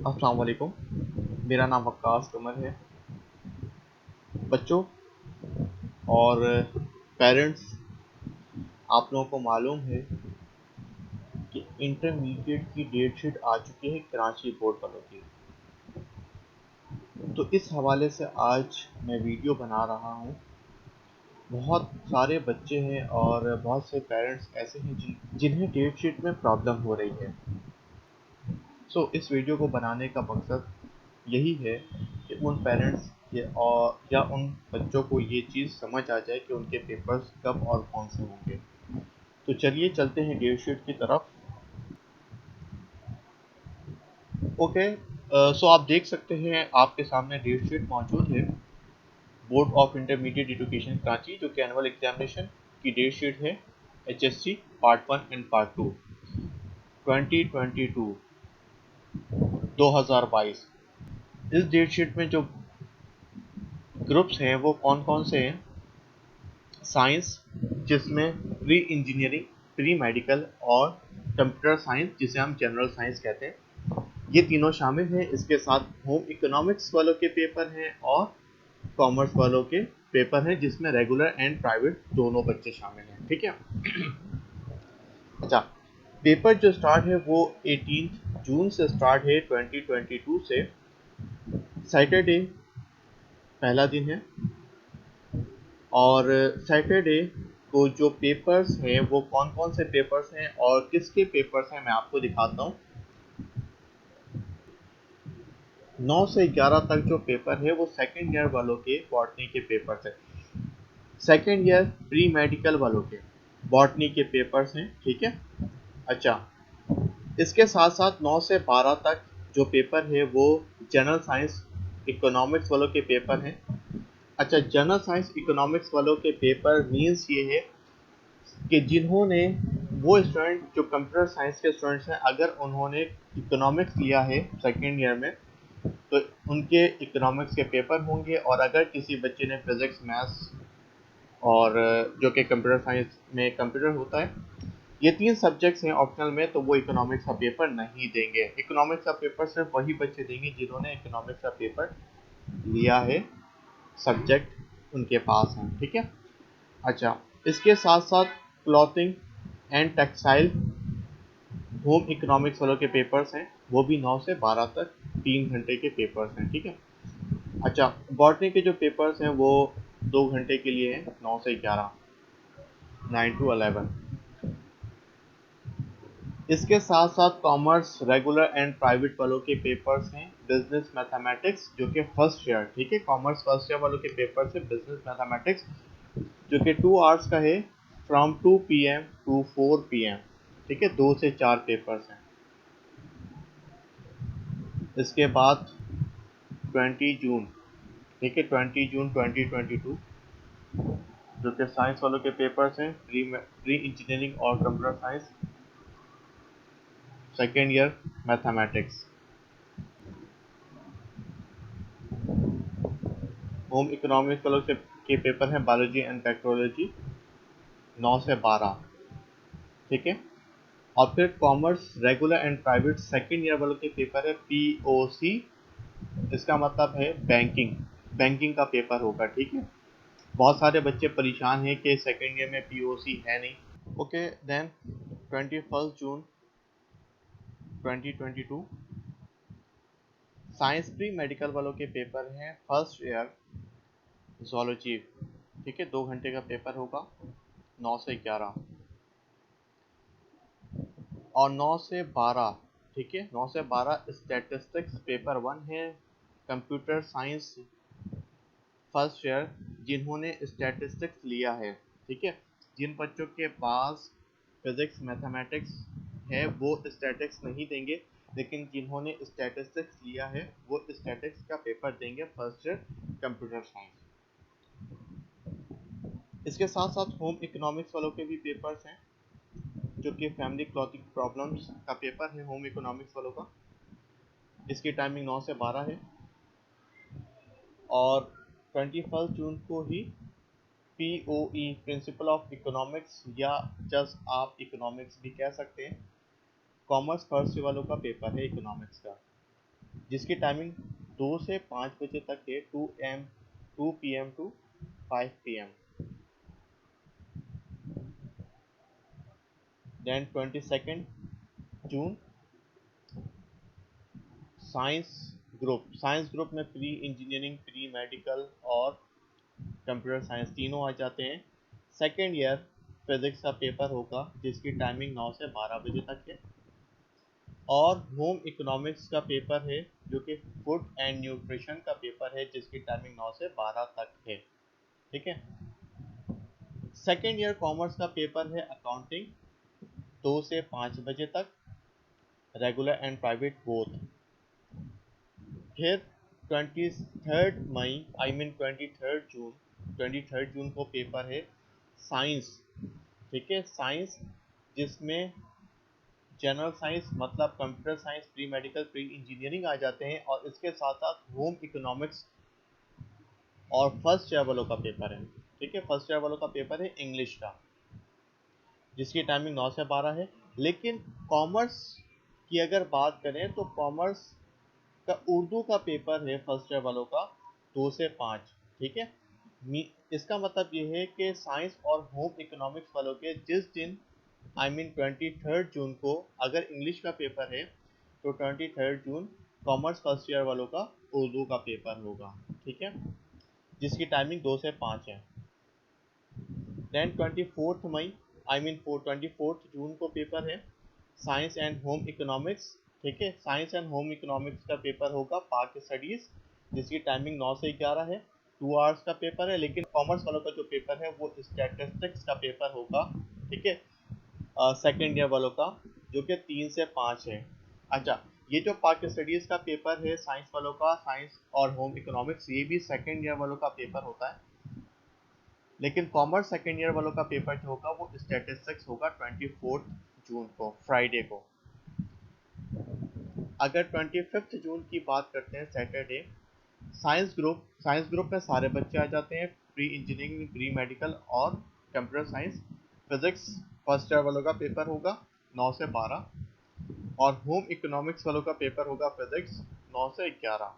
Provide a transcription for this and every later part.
अस्सलाम वालेकुम। मेरा नाम वक्कास कमर है। बच्चों और पेरेंट्स, आप लोगों को मालूम है कि इंटरमीडिएट की डेट शीट आ चुकी है कराची बोर्ड वालों की। तो इस हवाले से आज मैं वीडियो बना रहा हूँ। बहुत सारे बच्चे हैं और बहुत से पेरेंट्स ऐसे हैं जिन्हें डेट शीट में प्रॉब्लम हो रही है। इस वीडियो को बनाने का मकसद यही है कि उन पेरेंट्स या उन बच्चों को ये चीज़ समझ आ जाए कि उनके पेपर्स कब और कौन से होंगे। तो चलिए चलते हैं डेट शीट की तरफ। ओके, सो आप देख सकते हैं आपके सामने डेट शीट मौजूद है। Board of intermediate education Karachi, जो कि एनुअल एग्जामिनेशन की डेट शीट है, HSC पार्ट 1 एंड पार्ट 2 2022 2022। इस डेट शीट में जो ग्रुप्स हैं वो कौन कौन से हैं? साइंस, जिसमें प्री इंजीनियरिंग, प्री मेडिकल और कंप्यूटर साइंस, जिसे हम जनरल साइंस कहते हैं, ये तीनों शामिल हैं। इसके साथ होम इकोनॉमिक्स वालों के पेपर हैं और कॉमर्स वालों के पेपर हैं, जिसमें रेगुलर एंड प्राइवेट दोनों बच्चे शामिल हैं। ठीक है। अच्छा, पेपर जो स्टार्ट है वो 18 जून से स्टार्ट है 2022 से। सैटरडे पहला दिन है और सैटरडे को जो पेपर्स हैं वो कौन कौन से पेपर्स हैं और किसके पेपर्स हैं मैं आपको दिखाता हूँ। 9 से 11 तक जो पेपर है वो सेकेंड ईयर वालों के बॉटनी के पेपर्स हैं। सेकेंड ईयर प्री मेडिकल वालों के बॉटनी के पेपर्स हैं। ठीक है। अच्छा, इसके साथ साथ 9 से 12 तक जो पेपर है वो जनरल साइंस इकोनॉमिक्स वालों के पेपर हैं। अच्छा, जनरल साइंस इकोनॉमिक्स वालों के पेपर मीन्स ये है कि जिन्होंने, वो स्टूडेंट जो कंप्यूटर साइंस के स्टूडेंट्स हैं, अगर उन्होंने इकोनॉमिक्स लिया है सेकेंड ईयर में तो उनके इकोनॉमिक्स के पेपर होंगे। और अगर किसी बच्चे ने फिजिक्स, मैथ्स और जो कि कंप्यूटर साइंस में कंप्यूटर होता है, ये तीन सब्जेक्ट्स हैं ऑप्शनल में, तो वो इकोनॉमिक्स का पेपर नहीं देंगे। इकोनॉमिक्स का पेपर सिर्फ वही बच्चे देंगे जिन्होंने इकोनॉमिक्स का पेपर लिया है, सब्जेक्ट उनके पास हैं। ठीक है। अच्छा, इसके साथ साथ clothing and textile home economics वालों के पेपर्स हैं, वो भी 9 से 12 तक 3 घंटे के पेपर्स हैं। ठीक है। अच्छा, बॉटनी के जो पेपर्स हैं वो 2 घंटे के लिए हैं, 9 से 11, 9 to 11। इसके साथ साथ कॉमर्स रेगुलर एंड प्राइवेट वालों के पेपर्स हैं। बिजनेस मैथमेटिक्स जो कि फर्स्ट ईयर, ठीक है, कॉमर्स फर्स्ट ईयर वालों के पेपर्स हैं। बिजनेस मैथमेटिक्स जो कि 2 आवर्स का है, फ्रॉम 2 PM to 4 PM। ठीक है, 2 से 4 पेपर्स हैं। इसके बाद 20 जून, ठीक है, 20 जून 2022, जो कि साइंस वालों के पेपर्स हैं। प्री इंजीनियरिंग और computer science, second year mathematics. Home economics वालों के पेपर हैं बायोलॉजी एंड टेक्नोलॉजी, 9 से 12। ठीक है। और फिर commerce regular and private second year वालों के पेपर है POC। इसका मतलब है बैंकिंग, बैंकिंग का पेपर होगा। ठीक है। बहुत सारे बच्चे परेशान हैं कि सेकेंड ईयर में POC है नहीं। ओके, देन 21 जून 2022 साइंस प्री मेडिकल वालों के पेपर हैं फर्स्ट ईयर जोलॉजी। ठीक है, 2 घंटे का पेपर होगा, 9 से 11 और 9 से 12। ठीक है, 9 से 12 स्टैटिस्टिक्स पेपर 1 है। कंप्यूटर साइंस फर्स्ट ईयर जिन्होंने स्टैटिस्टिक्स लिया है, ठीक है, जिन बच्चों के पास फिजिक्स मैथमेटिक्स है वो स्टैटिक्स नहीं देंगे, लेकिन जिन्होंने स्टैटिस्टिक्स लिया है वो स्टैटिक्स का पेपर देंगे फर्स्ट ईयर कंप्यूटर साइंस। इसके साथ साथ होम इकोनॉमिक्स वालों के भी पेपर्स हैं, जो कि फैमिली क्लॉथिंग प्रॉब्लम्स का पेपर है होम इकोनॉमिक्स वालों का। इसकी टाइमिंग 9 से 12 है। और 21 जून को ही POE प्रिंसिपल ऑफ इकोनॉमिक्स, या जस्ट आप इकोनॉमिक्स भी कह सकते हैं, कॉमर्स फर्स्ट वालों का पेपर है इकोनॉमिक्स का। जिसकी टाइमिंग 2 से 5 बजे तक है, 2 PM to 5 PM। Then 22 June science group में प्री इंजीनियरिंग, प्री मेडिकल और कंप्यूटर साइंस तीनों आ जाते हैं। सेकेंड ईयर फिजिक्स का पेपर होगा जिसकी टाइमिंग 9 से 12 बजे तक है। और होम इकोनॉमिक्स का पेपर है जो कि फूड एंड न्यूट्रिशन का पेपर है जिसकी टाइमिंग 9 से 12 तक है। ठीक है। सेकेंड ईयर कॉमर्स का पेपर है अकाउंटिंग, 2 से 5 बजे तक, रेगुलर एंड प्राइवेट बोथ। फिर 23 जून को पेपर है साइंस। ठीक है, साइंस जिसमें जनरल साइंस मतलब computer science, pre medical, pre engineering आ जाते हैं, और इसके साथ साथ होम इकोनॉमिक्स और फर्स्ट ईयर वालों का पेपर है। ठीक है, फर्स्ट ईयर वालों का पेपर है इंग्लिश का जिसकी टाइमिंग 9 से 12 है। लेकिन कॉमर्स की अगर बात करें तो कॉमर्स का उर्दू का पेपर है फर्स्ट ईयर वालों का 2 से 5। ठीक है, इसका मतलब ये है कि साइंस और होम इकोनॉमिक्स वालों के जिस दिन 23 जून को अगर इंग्लिश का पेपर है तो 23 जून कॉमर्स फर्स्ट ईयर वालों का उर्दू का पेपर होगा। ठीक है, जिसकी टाइमिंग 2 से 5 है। देन 24 मई 24 जून को पेपर है साइंस एंड होम इकोनॉमिक्स। ठीक है, साइंस एंड होम इकोनॉमिक्स का पेपर होगा पाक स्टडीज जिसकी टाइमिंग 9 से 11 है, 2 आवर्स का पेपर है। लेकिन कॉमर्स वालों का जो पेपर है वो स्टैटिस्टिक्स का पेपर होगा। ठीक है, सेकेंड ईयर वालों का जो कि 3 से 5 है। अच्छा, ये जो पाक स्टडीज का पेपर है साइंस वालों का, साइंस और होम इकोनॉमिक्स, ये भी सेकेंड ईयर वालों का पेपर होता है। लेकिन कॉमर्स सेकेंड ईयर वालों का पेपर जो होगा वो स्टैटिस्टिक्स होगा 24 जून को, फ्राइडे को। अगर 25 जून की बात करते हैं, सैटरडे, साइंस ग्रुप में सारे बच्चे आ जाते हैं, प्री इंजीनियरिंग, प्री मेडिकल और computer science. Physics first year वालों का पेपर होगा 9 से 12, और होम इकोनॉमिक्स वालों का पेपर होगा फिजिक्स 9 से 11।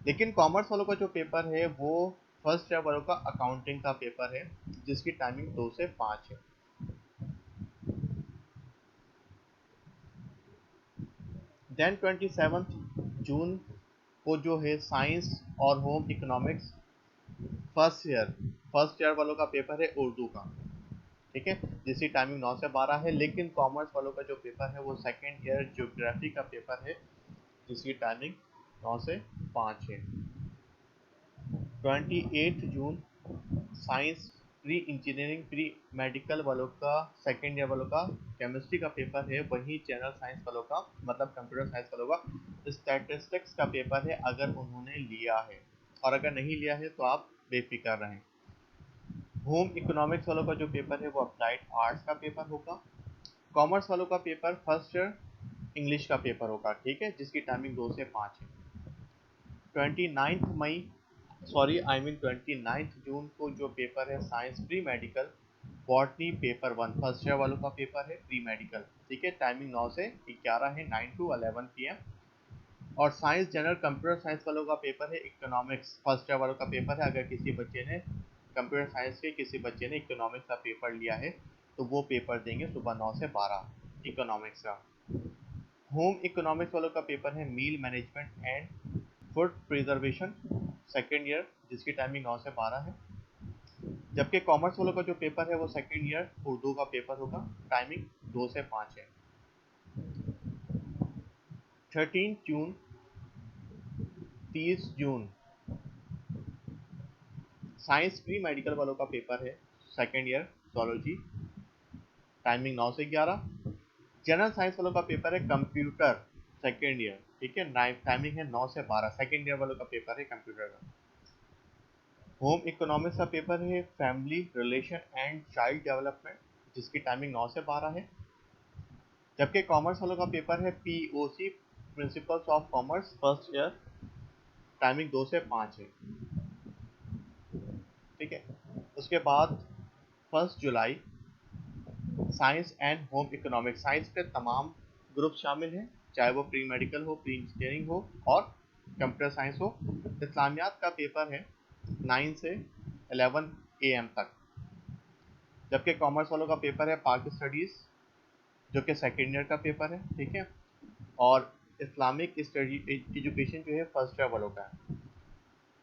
लेकिन कॉमर्स वालों का जो पेपर है वो फर्स्ट ईयर वालों का अकाउंटिंग का पेपर है जिसकी टाइमिंग 2 से 5 है। देन 27 जून को जो है साइंस और होम इकोनॉमिक्स फर्स्ट ईयर वालों का पेपर है उर्दू का। ठीक है, जिसकी टाइमिंग 9 से 12 है। लेकिन कॉमर्स वालों का जो पेपर है वो सेकेंड ईयर ज्योग्राफी का पेपर है जिसकी टाइमिंग 9 से 5 है। 28 जून science, pre engineering, pre medical वालों का, सेकेंड ईयर वालों का केमिस्ट्री का पेपर है। वहीं जनरल साइंस वालों का मतलब कंप्यूटर साइंस वालों का स्टैटिस्टिक्स का पेपर है अगर उन्होंने लिया है, और अगर नहीं लिया है तो आप बेफिक्र रहें। होम इकोनॉमिक्स वालों का जो पेपर है वो अप्लाइड आर्ट्स का पेपर होगा। कॉमर्स वालों का पेपर फर्स्ट ईयर इंग्लिश का पेपर होगा। ठीक है, जिसकी टाइमिंग 2 से 5 है। 29 जून को जो पेपर है science pre medical botany paper 1 first year वालों का पेपर है प्री मेडिकल। ठीक है, टाइमिंग 9 से 11 है, 9 टू 11 PM। और साइंस जनरल कंप्यूटर साइंस वालों का पेपर है इकोनॉमिक्स फर्स्ट ईयर वालों का पेपर है। अगर किसी बच्चे ने कंप्यूटर साइंस के किसी बच्चे ने इकोनॉमिक्स का पेपर लिया है तो वो पेपर देंगे सुबह 9 से 12 इकोनॉमिक्स का। होम इकोनॉमिक्स वालों का पेपर है meal management and food preservation second year जिसकी टाइमिंग 9 से 12 है। जबकि कॉमर्स वालों का जो पेपर है वो सेकेंड ईयर उर्दू का पेपर होगा, टाइमिंग 2 से 5 है। 13 जून 30 जून साइंस प्री मेडिकल वालों का पेपर है सेकेंड ईयर जोलॉजी, टाइमिंग 9 से 11। जनरल साइंस वालों का पेपर है कंप्यूटर सेकेंड ईयर। ठीक है, टाइमिंग है 9 से 12, सेकेंड ईयर वालों का पेपर है कंप्यूटर का। होम इकोनॉमिक्स का पेपर है family relation and child development जिसकी टाइमिंग 9 से 12 है। जबकि कॉमर्स वालों का पेपर है POC principles of commerce first year, timing 2 से 5 है। ठीक है, उसके बाद 1 जुलाई साइंस एंड होम इकोनॉमिक्स, साइंस के तमाम ग्रुप शामिल हैं, चाहे वो प्री मेडिकल हो, प्री इंजीनियरिंग हो और कंप्यूटर साइंस हो। इस्लामियात का पेपर है 9 से 11 AM तक, जबकि कॉमर्स वालों का पेपर है पाक स्टडीज़, जो कि सेकेंड ईयर का पेपर है, ठीक है। और इस्लामिक स्टडी एजुकेशन जो है फर्स्ट ईयर वालों का है।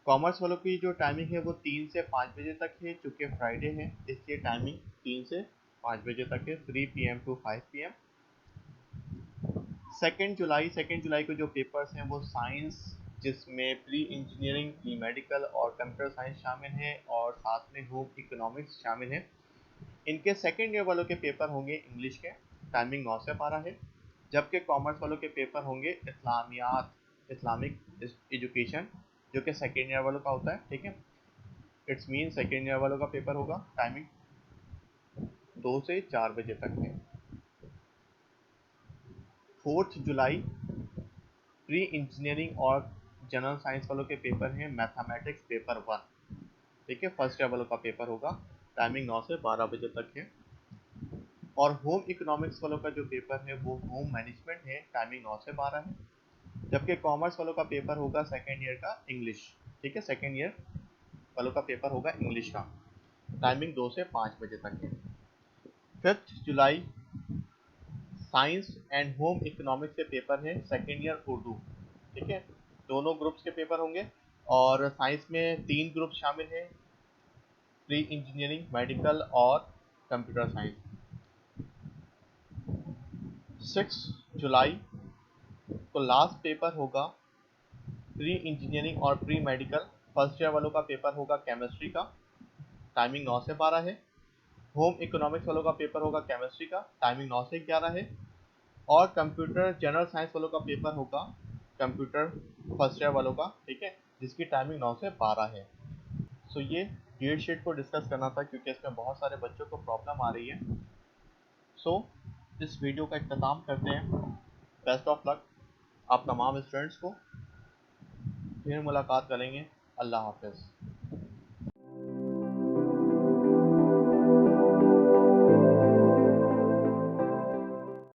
कॉमर्स वालों की जो टाइमिंग है वो 3 से 5 बजे तक है, चूँकि फ्राइडे है इसलिए टाइमिंग 3 से 5 बजे तक है, 3 PM to 5 PM। सेकेंड जुलाई को जो पेपर्स हैं वो साइंस, जिसमें प्री इंजीनियरिंग, प्री मेडिकल और कंप्यूटर साइंस शामिल हैं, और साथ में होम इकोनॉमिक्स शामिल है। इनके सेकेंड ईयर वालों के पेपर होंगे इंग्लिश के, टाइमिंग 9 से 12 है, जबकि कॉमर्स वालों के पेपर होंगे इस्लामियात, इस्लामिक एजुकेशन, जो कि सेकेंड ईयर वालों का होता है, ठीक है। इट्स मीन सेकेंड ईयर वालों का पेपर होगा, टाइमिंग 2 से 4 बजे तक है। 4 जुलाई प्री इंजीनियरिंग और जनरल साइंस वालों के पेपर हैं मैथमेटिक्स पेपर 1, ठीक है। फर्स्ट ईयर वालों का पेपर होगा, टाइमिंग 9 से 12 बजे तक है। और होम इकोनॉमिक्स वालों का जो पेपर है वो होम मैनेजमेंट है, टाइमिंग 9 से 12 है, जबकि कॉमर्स वालों का पेपर होगा सेकेंड ईयर का इंग्लिश, ठीक है। सेकेंड ईयर वालों का पेपर होगा इंग्लिश का, टाइमिंग 2 से 5 बजे तक है। 5 जुलाई साइंस एंड होम इकोनॉमिक्स के पेपर है सेकेंड ईयर उर्दू, ठीक है। दोनों ग्रुप्स के पेपर होंगे, और साइंस में 3 ग्रुप शामिल हैं, प्री इंजीनियरिंग, मेडिकल और कंप्यूटर साइंस। 6 जुलाई को लास्ट पेपर होगा प्री इंजीनियरिंग और प्री मेडिकल, फर्स्ट ईयर वालों का पेपर होगा केमिस्ट्री का, टाइमिंग 9 से 12 है। होम इकोनॉमिक्स वालों का पेपर होगा केमिस्ट्री का, टाइमिंग 9 से 11 है। और कंप्यूटर जनरल साइंस वालों का पेपर होगा कंप्यूटर फर्स्ट ईयर वालों का, ठीक है, जिसकी टाइमिंग 9 से 12 है। सो ये डेट शीट को डिस्कस करना था, क्योंकि इसमें बहुत सारे बच्चों को प्रॉब्लम आ रही है। सो इस वीडियो का इख्तिताम करते हैं। बेस्ट ऑफ लक आप तमाम स्टूडेंट्स को, फिर मुलाकात करेंगे। अल्लाह हाफिज़।